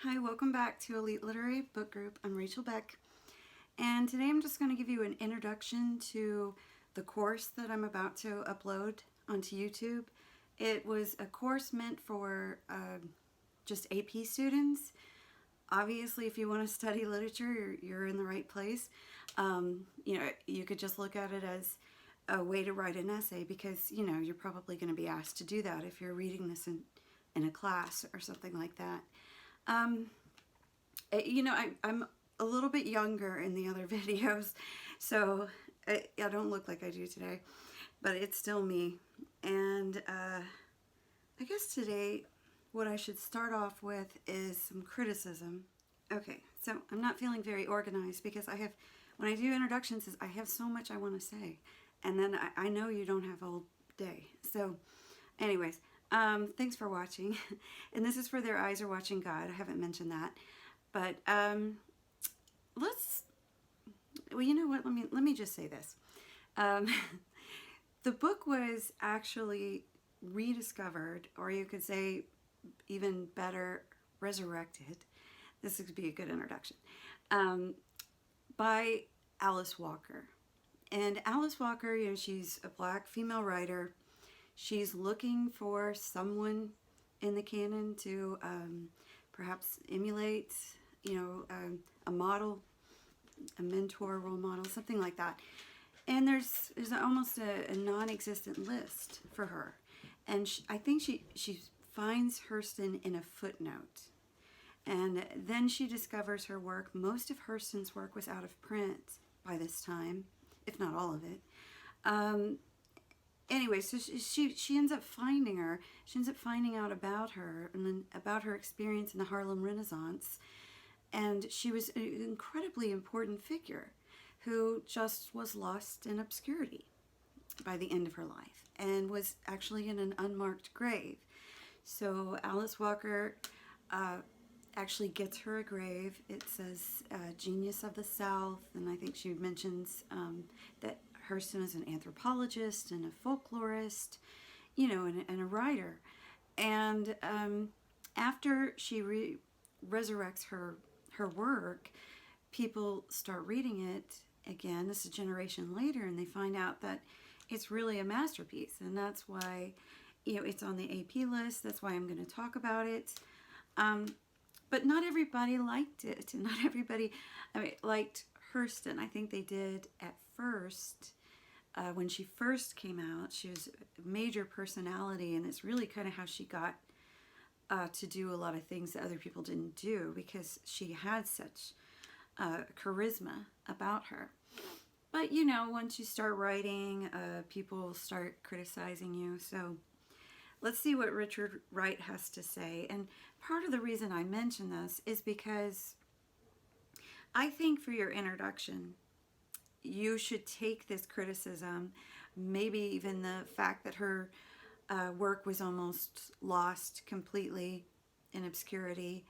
Hi, welcome back to Elite Literary Book Group. I'm Rachel Beck, and today I'm just going to give you an introduction to the course that I'm about to upload onto YouTube. It was a course meant for just AP students. Obviously, if you want to study literature, you're in the right place. You could just look at it as a way to write an essay because, you're probably going to be asked to do that if you're reading this in a class or something like that. I'm a little bit younger in the other videos, so I don't look like I do today, but it's still me. And I guess today what I should start off with is some criticism. Okay, so I'm not feeling very organized because when I do introductions, I have so much I want to say, and then I know you don't have all day. So anyways, thanks for watching. And this is for Their Eyes Are Watching God. I haven't mentioned that. But you know what, let me just say this. The book was actually rediscovered, or you could say even better, resurrected. This would be a good introduction. By Alice Walker. And Alice Walker, she's a black female writer. She's looking for someone in the canon to perhaps emulate, a model, a mentor, role model, something like that. And there's almost a non-existent list for her. And I think she finds Hurston in a footnote. And then she discovers her work. Most of Hurston's work was out of print by this time, if not all of it. Anyway, so she ends up finding her. She ends up finding out about her and then about her experience in the Harlem Renaissance. And she was an incredibly important figure who just was lost in obscurity by the end of her life and was actually in an unmarked grave. So Alice Walker actually gets her a grave. It says Genius of the South, and I think she mentions that Hurston is an anthropologist and a folklorist, and a writer. And after she resurrects her work, people start reading it again. This is a generation later, and they find out that it's really a masterpiece, and that's why it's on the AP list. That's why I'm going to talk about it. But not everybody liked it. Not everybody liked Hurston. I think they did at first. When she first came out, she was a major personality, and it's really kind of how she got to do a lot of things that other people didn't do because she had such charisma about her. But, once you start writing, people start criticizing you. So let's see what Richard Wright has to say. And part of the reason I mention this is because I think for your introduction, you should take this criticism, maybe even the fact that her work was almost lost completely in obscurity,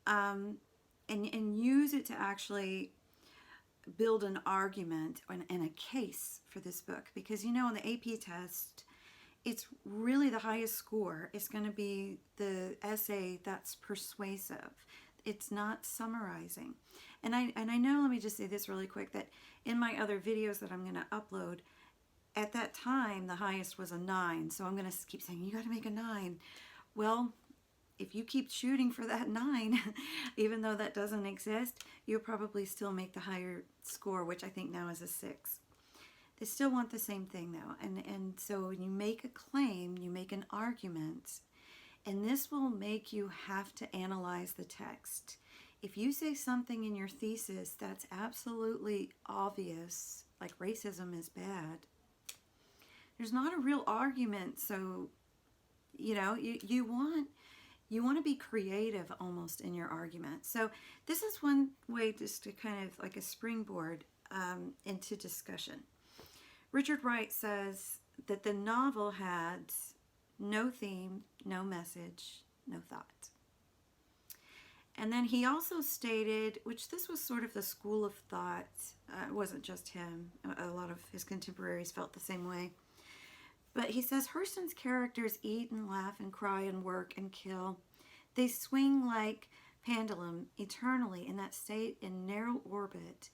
and use it to actually build an argument and a case for this book. Because, on the AP test, it's really the highest score. It's going to be the essay that's persuasive. It's not summarizing. And I know, let me just say this really quick, that in my other videos that I'm going to upload, at that time, the highest was a 9. So I'm going to keep saying, you got to make a 9. Well, if you keep shooting for that 9, even though that doesn't exist, you'll probably still make the higher score, which I think now is a 6. They still want the same thing, though. And so when you make a claim, you make an argument, and this will make you have to analyze the text. If you say something in your thesis that's absolutely obvious, like racism is bad, there's not a real argument. So, you want to be creative almost in your argument. So this is one way just to kind of like a springboard into discussion. Richard Wright says that the novel had no theme, no message, no thought. And then he also stated, which this was sort of the school of thought, it wasn't just him, a lot of his contemporaries felt the same way. But he says, Hurston's characters eat and laugh and cry and work and kill. They swing like pendulum eternally in that state in narrow orbit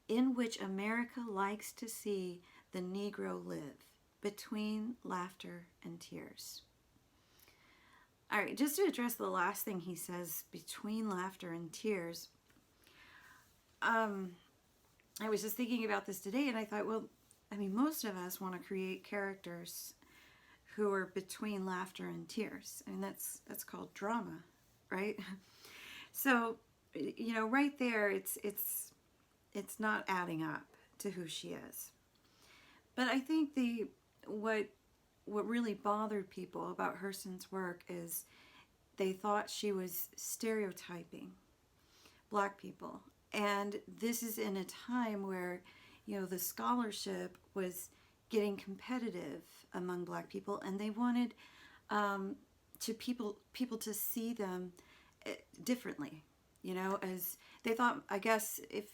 in which America likes to see the Negro live, between laughter and tears. All right, just to address the last thing he says, between laughter and tears, I was just thinking about this today, and I thought, well, I mean, most of us want to create characters who are between laughter and tears. I mean, that's called drama, right? So, you know, right there, it's not adding up to who she is. But I think what really bothered people about Hurston's work is they thought she was stereotyping Black people. And this is in a time where, you know, the scholarship was getting competitive among Black people, and they wanted people to see them differently, you know, as they thought, I guess, if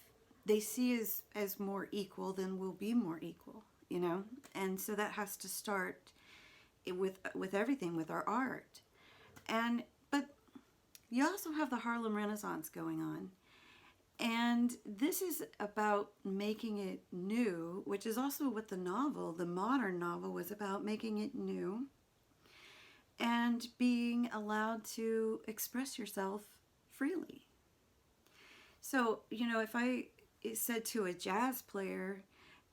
they see as more equal, then we'll be more equal, you know. And so that has to start with everything, with our art. But you also have the Harlem Renaissance going on. And this is about making it new, which is also what the modern novel was about, making it new and being allowed to express yourself freely. So, you know, if I said to a jazz player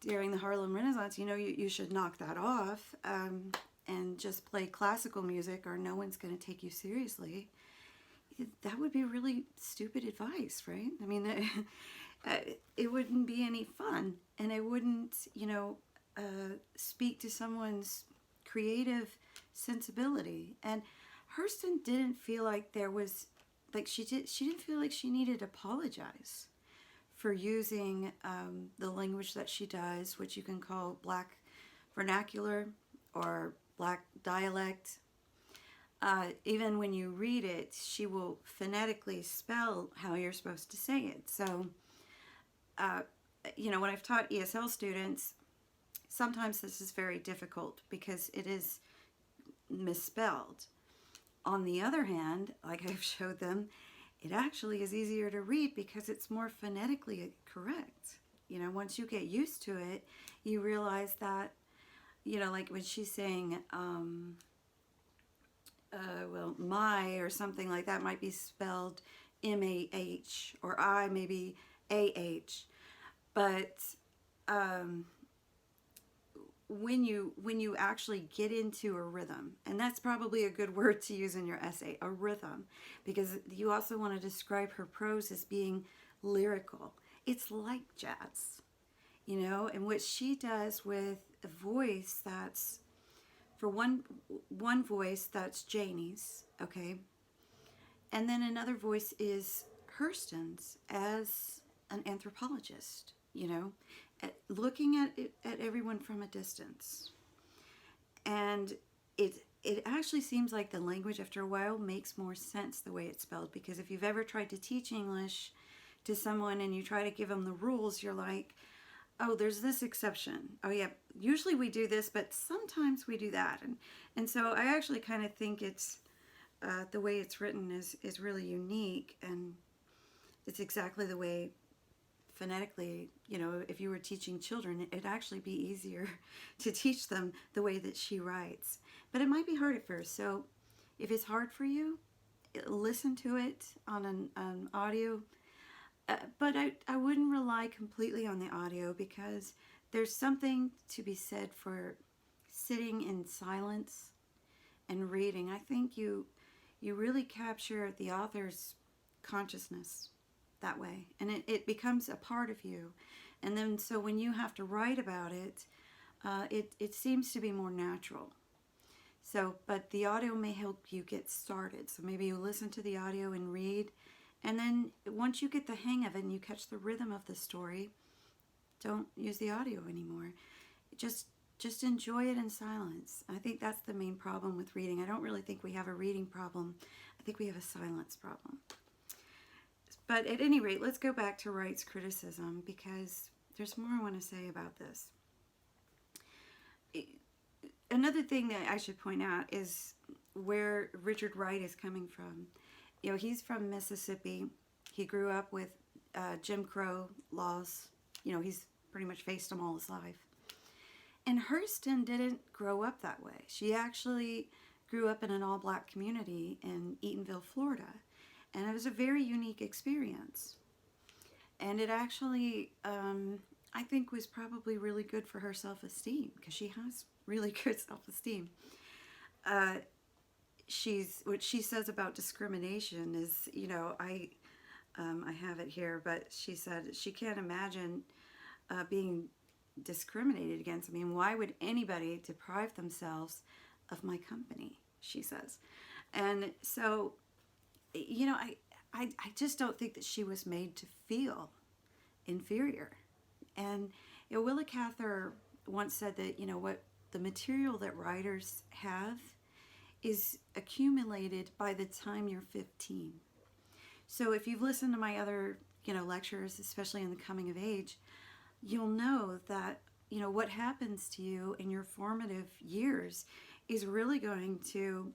during the Harlem Renaissance, you know, you should knock that off and just play classical music or no one's going to take you seriously, that would be really stupid advice, right? I mean, it wouldn't be any fun, and it wouldn't, you know, speak to someone's creative sensibility. And Hurston didn't feel like there was, like she didn't feel like she needed to apologize for using the language that she does, which you can call Black vernacular or Black dialect. Even when you read it, she will phonetically spell how you're supposed to say it. So, you know, when I've taught ESL students, sometimes this is very difficult because it is misspelled. On the other hand, like I've showed them, it actually is easier to read because it's more phonetically correct. You know, once you get used to it, you realize that, you know, like when she's saying, well, my or something like that might be spelled M-A-H, or I maybe A-H. But when you actually get into a rhythm, and that's probably a good word to use in your essay, a rhythm, because you also want to describe her prose as being lyrical. It's like jazz, you know, and what she does with a voice that's, for one voice, that's Janie's, okay? And then another voice is Hurston's as an anthropologist, you know, looking at everyone from a distance. And it actually seems like the language after a while makes more sense the way it's spelled, because if you've ever tried to teach English to someone and you try to give them the rules, you're like, oh, there's this exception. Oh, yeah, usually we do this, but sometimes we do that. And so I actually kind of think it's, the way it's written is really unique, and it's exactly the way, phonetically, you know, if you were teaching children, it'd actually be easier to teach them the way that she writes. But it might be hard at first, so if it's hard for you, listen to it on an audio. But I wouldn't rely completely on the audio, because there's something to be said for sitting in silence and reading. I think you really capture the author's consciousness that way, and it becomes a part of you. And then so when you have to write about it, it seems to be more natural. So, but the audio may help you get started. So maybe you listen to the audio and read. And then once you get the hang of it and you catch the rhythm of the story, don't use the audio anymore. Just enjoy it in silence. I think that's the main problem with reading. I don't really think we have a reading problem. I think we have a silence problem. But at any rate, let's go back to Wright's criticism, because there's more I want to say about this. Another thing that I should point out is where Richard Wright is coming from. he's from Mississippi. He grew up with Jim Crow laws. He's pretty much faced them all his life. And Hurston didn't grow up that way. She actually grew up in an all-black community in Eatonville, Florida. And it was a very unique experience. And it actually, I think, was probably really good for her self-esteem, because she has really good self-esteem. What she says about discrimination is, I have it here, but she said she can't imagine being discriminated against. I mean, why would anybody deprive themselves of my company, she says. And so, I just don't think that she was made to feel inferior. And Willa Cather once said that, what the material that writers have is accumulated by the time you're 15. So if you've listened to my other, lectures, especially in the coming of age, you'll know that, what happens to you in your formative years is really going to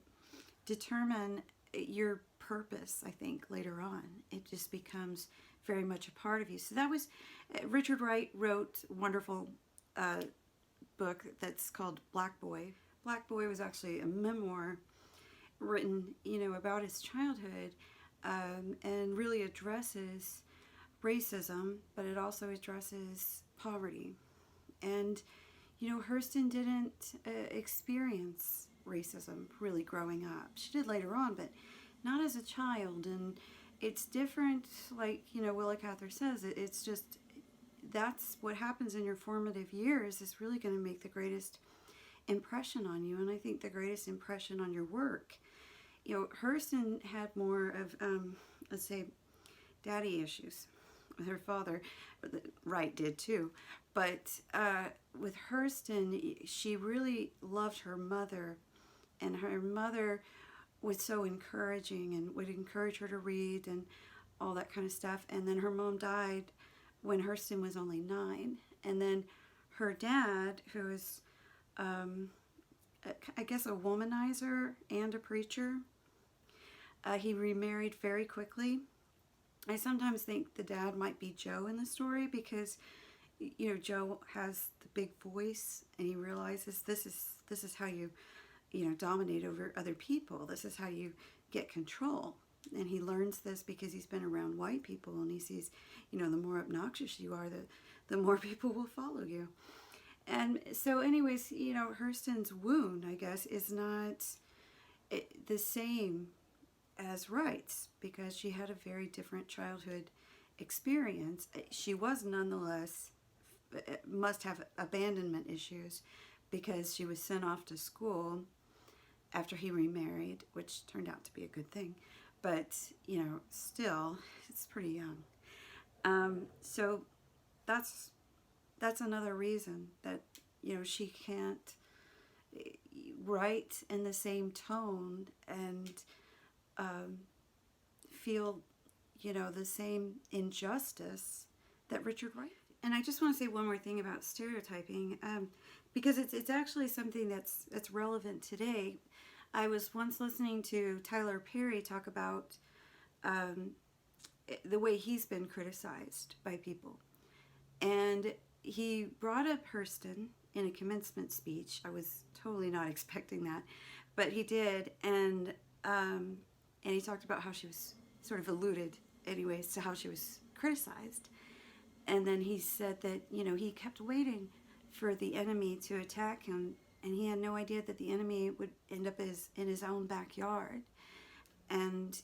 determine your purpose, I think, later on. It just becomes very much a part of you. So that was, Richard Wright wrote a wonderful book that's called Black Boy. Black Boy was actually a memoir written, about his childhood, and really addresses racism, but it also addresses poverty. And, Hurston didn't experience racism really growing up. She did later on, but not as a child. And it's different, like, Willa Cather says, it's just, that's what happens in your formative years is really going to make the greatest impression on you, and I think the greatest impression on your work. Hurston had more of, let's say, daddy issues with her father. Wright did too. But with Hurston, she really loved her mother, and her mother was so encouraging and would encourage her to read and all that kind of stuff. And then her mom died when Hurston was only 9. And then her dad, who was, I guess, a womanizer and a preacher, he remarried very quickly. I sometimes think the dad might be Joe in the story, because, Joe has the big voice, and he realizes this is how you, dominate over other people. This is how you get control. And he learns this because he's been around white people, and he sees, the more obnoxious you are, the more people will follow you. And so anyways, Hurston's wound, I guess, is not the same as Wright's, because she had a very different childhood experience. She was nonetheless, must have abandonment issues, because she was sent off to school after he remarried, which turned out to be a good thing. But, still, it's pretty young. So that's another reason that, she can't write in the same tone and feel, the same injustice that Richard Wright. And I just want to say one more thing about stereotyping, because it's actually something that's relevant today. I was once listening to Tyler Perry talk about the way he's been criticized by people. And he brought up Hurston in a commencement speech. I was totally not expecting that, but he did. And he talked about how she was sort of alluded, anyways, to how she was criticized. And then he said that, he kept waiting for the enemy to attack him, and he had no idea that the enemy would end up in his own backyard. And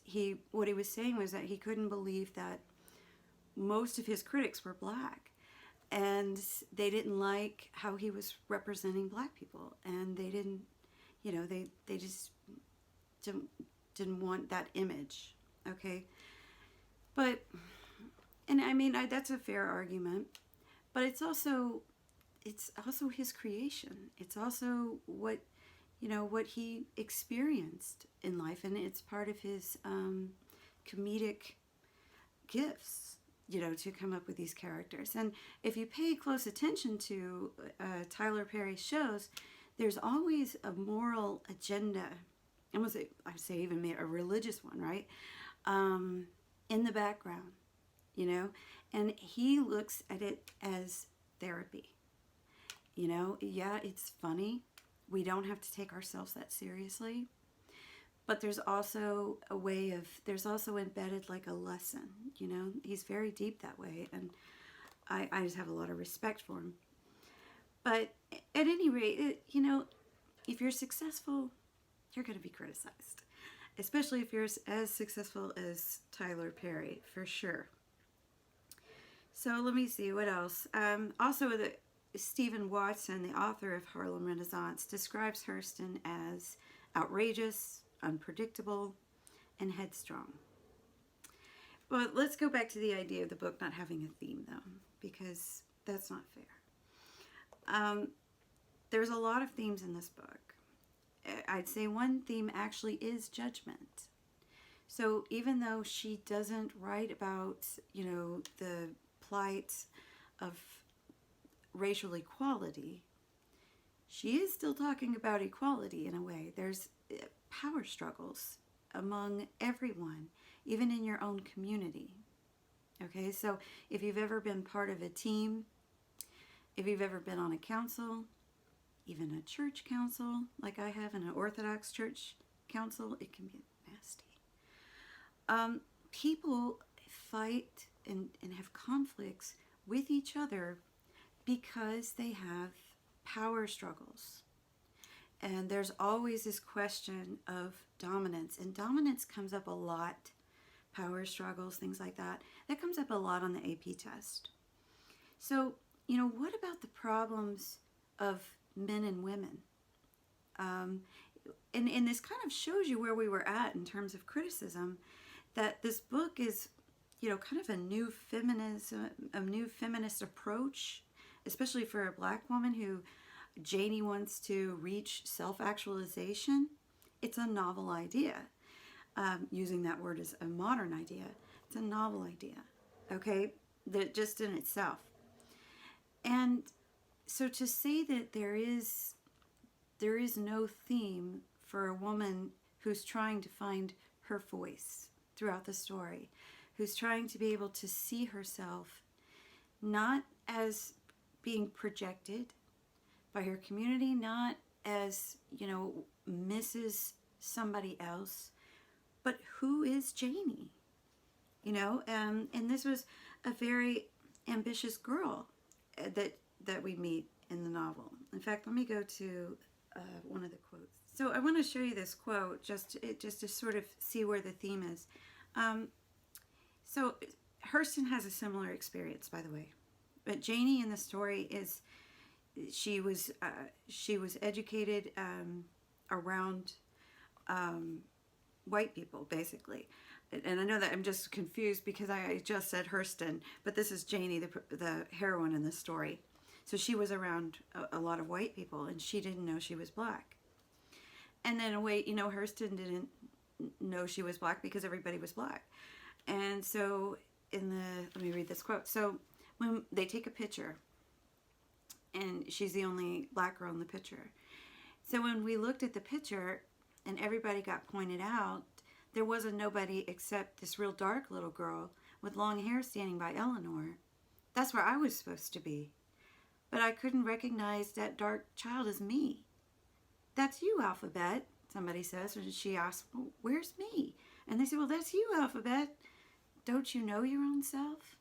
what he was saying was that he couldn't believe that most of his critics were black, and they didn't like how he was representing black people, and they didn't, they just didn't want that image, okay? But, and I mean, that's a fair argument, but it's also his creation. It's also what he experienced in life, and it's part of his comedic gifts, to come up with these characters. And if you pay close attention to Tyler Perry's shows, there's always a moral agenda. I would say even a religious one, right? in the background, you know, and he looks at it as therapy. You know, yeah, it's funny. We don't have to take ourselves that seriously. But there's also a way of, there's also embedded like a lesson, you know. He's very deep that way, and I just have a lot of respect for him. But at any rate, you know, if you're successful, you're going to be criticized. Especially if you're as successful as Tyler Perry, for sure. So let me see, what else? Also, Stephen Watson, the author of Harlem Renaissance, describes Hurston as outrageous, unpredictable, and headstrong. But let's go back to the idea of the book not having a theme, though, because that's not fair. There's a lot of themes in this book. I'd say one theme actually is judgment. So even though she doesn't write about, you know, the plight of racial equality, she is still talking about equality in a way. There's power struggles among everyone, even in your own community. Okay, so if you've ever been part of a team, if you've ever been on a council, even a church council, like I have in an Orthodox church council, it can be nasty. People fight and have conflicts with each other because they have power struggles. And there's always this question of dominance. And dominance comes up a lot. Power struggles, things like that. That comes up a lot on the AP test. So, you know, what about the problems of men and women? And this kind of shows you where we were at in terms of criticism, that this book is, you know, kind of a new feminist approach, especially for a black woman who Janie wants to reach self-actualization. It's a novel idea. Using that word as a modern idea. It's a novel idea, okay, that just in itself. And so to say that there is no theme for a woman who's trying to find her voice throughout the story, who's trying to be able to see herself not as being projected by her community, not as, you know, Mrs. somebody else, but who is Janie? You know, and this was a very ambitious girl that we meet in the novel. In fact, let me go to one of the quotes. So I want to show you this quote just to sort of see where the theme is. So Hurston has a similar experience, by the way, but Janie in the story is she was educated around white people, basically. And I know that I'm just confused because I just said Hurston, but this is Janie, the heroine in the story. So she was around a lot of white people, and she didn't know she was black. And then, you know, Hurston didn't know she was black because everybody was black. And so let me read this quote. So when they take a picture, and she's the only black girl in the picture. So when we looked at the picture and everybody got pointed out, there wasn't nobody except this real dark little girl with long hair standing by Eleanor. That's where I was supposed to be. But I couldn't recognize that dark child as me. That's you, Alphabet, somebody says. And she asks, well, where's me? And they say, well, that's you, Alphabet. Don't you know your own self?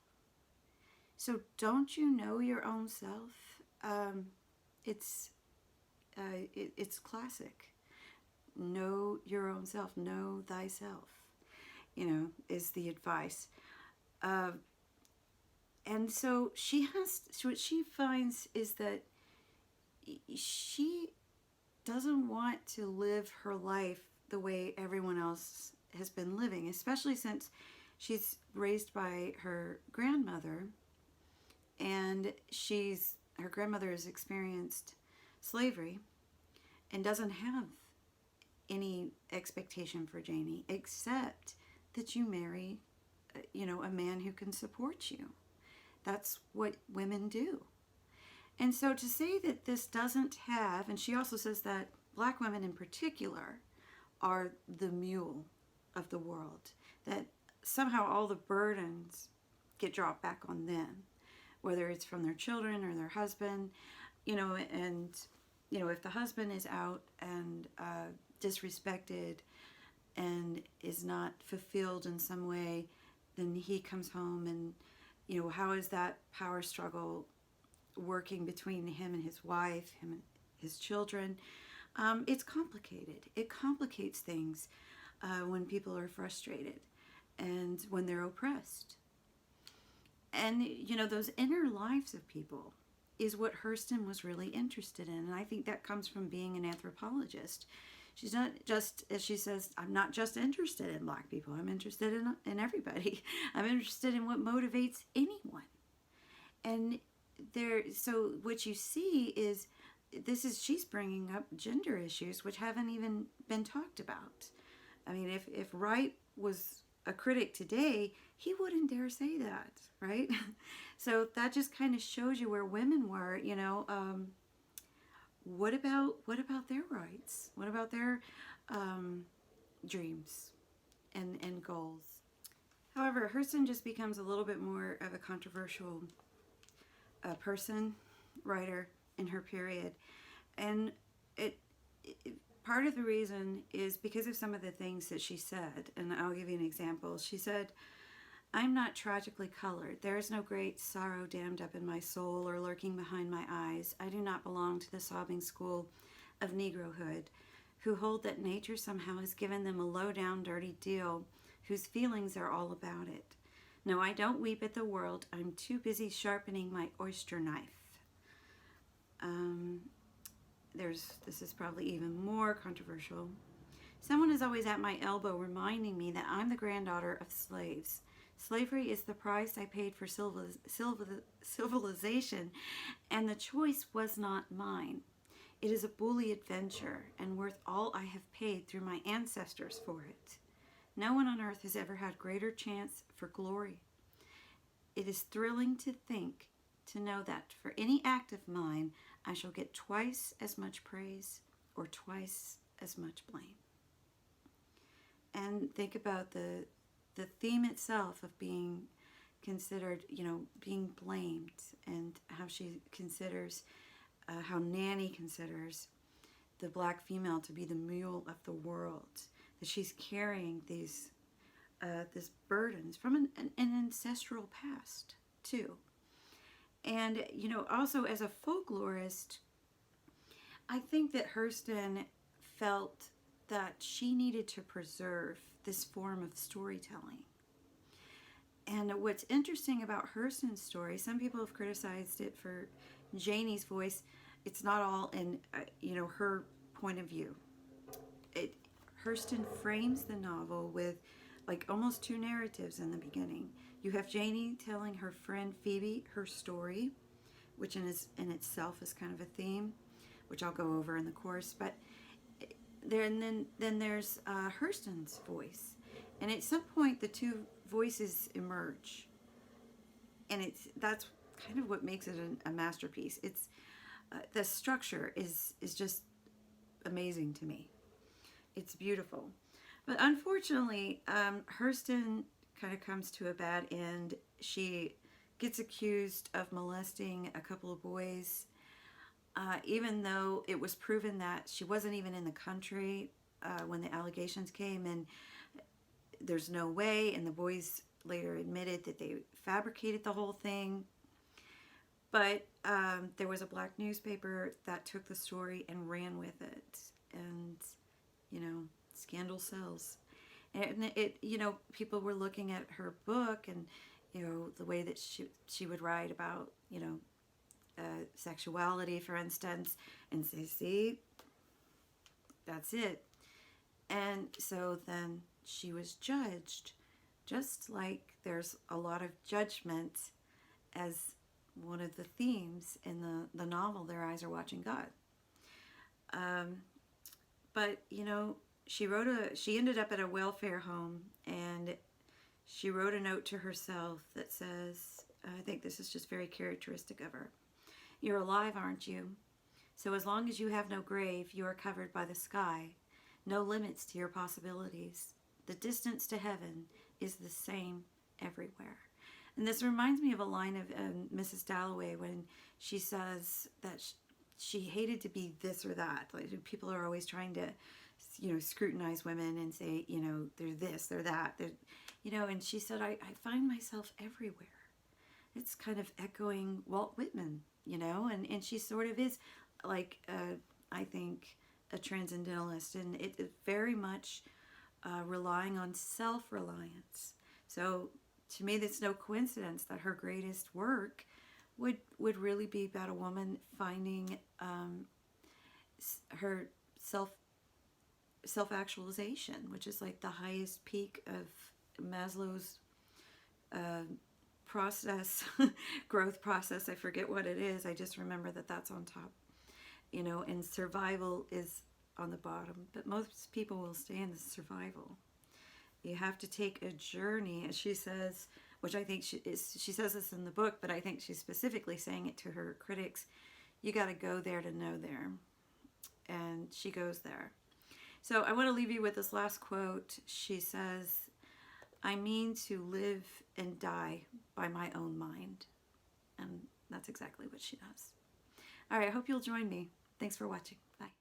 So don't you know your own self? It's classic. Know your own self. Know thyself, you know, is the advice. And so what she finds is that she doesn't want to live her life the way everyone else has been living, especially since she's raised by her grandmother, and her grandmother has experienced slavery and doesn't have any expectation for Janie except that you marry, you know, a man who can support you. That's what women do. And so to say that this doesn't have, and she also says that black women in particular are the mule of the world, that somehow all the burdens get dropped back on them, whether it's from their children or their husband, and if the husband is out and disrespected and is not fulfilled in some way, then he comes home and, how is that power struggle working between him and his wife, him and his children? It's complicated. It complicates things when people are frustrated and when they're oppressed. And, those inner lives of people is what Hurston was really interested in. And I think that comes from being an anthropologist. She's not just, as she says, I'm not just interested in black people. I'm interested in everybody. I'm interested in what motivates anyone. And so what you see is, she's bringing up gender issues which haven't even been talked about. I mean, if Wright was a critic today, he wouldn't dare say that, right? So that just kind of shows you where women were, what about their rights? What about their dreams and goals? However, Hurston just becomes a little bit more of a controversial person, writer in her period. And it part of the reason is because of some of the things that she said. And I'll give you an example. She said, I'm not tragically colored. There is no great sorrow dammed up in my soul or lurking behind my eyes. I do not belong to the sobbing school of Negrohood, who hold that nature somehow has given them a low-down, dirty deal, whose feelings are all about it. No, I don't weep at the world. I'm too busy sharpening my oyster knife. This is probably even more controversial. Someone is always at my elbow reminding me that I'm the granddaughter of slaves. Slavery is the price I paid for civilization, and the choice was not mine. It is a bully adventure, and worth all I have paid through my ancestors for it. No one on earth has ever had greater chance for glory. It is thrilling to know that for any act of mine, I shall get twice as much praise or twice as much blame. And think about the theme itself of being considered, being blamed, and how she considers, how Nanny considers the black female to be the mule of the world, that she's carrying these burdens from an ancestral past too. And, also as a folklorist, I think that Hurston felt that she needed to preserve this form of storytelling. And what's interesting about Hurston's story, some people have criticized it for Janie's voice. It's not all in, her point of view. Hurston frames the novel with almost two narratives in the beginning. You have Janie telling her friend Phoebe her story, which in itself is kind of a theme, which I'll go over in the course. But then there's Hurston's voice, and at some point the two voices emerge, and that's kind of what makes it a masterpiece. It's the structure is just amazing to me. It's beautiful. But unfortunately, Hurston kind of comes to a bad end. She gets accused of molesting a couple of boys, even though it was proven that she wasn't even in the country when the allegations came, and there's no way, and the boys later admitted that they fabricated the whole thing. But there was a black newspaper that took the story and ran with it, and scandal sells. And it people were looking at her book and the way that she would write about sexuality, for instance, and say, see, that's it. And so then she was judged, just like there's a lot of judgment as one of the themes in the novel, Their Eyes Are Watching God. But she ended up at a welfare home, and she wrote a note to herself that says, I think this is just very characteristic of her. You're alive, aren't you? So as long as you have no grave, you are covered by the sky. No limits to your possibilities. The distance to heaven is the same everywhere. And this reminds me of a line of Mrs. Dalloway when she says that she hated to be this or that. Like, people are always trying to, scrutinize women and say, they're this, they're that. They're, and she said, I find myself everywhere. It's kind of echoing Walt Whitman, and she sort of is like, I think, a transcendentalist, and it is very much relying on self-reliance. So to me, it's no coincidence that her greatest work would really be about a woman finding her self-actualization, which is like the highest peak of Maslow's process, growth process. I forget what it is. I just remember that that's on top, and survival is on the bottom. But most people will stay in the survival. You have to take a journey, as she says, which I think she says this in the book, but I think she's specifically saying it to her critics. You got to go there to know there. And she goes there. So I want to leave you with this last quote. She says, I mean to live and die by my own mind. And that's exactly what she does. All right, I hope you'll join me. Thanks for watching. Bye.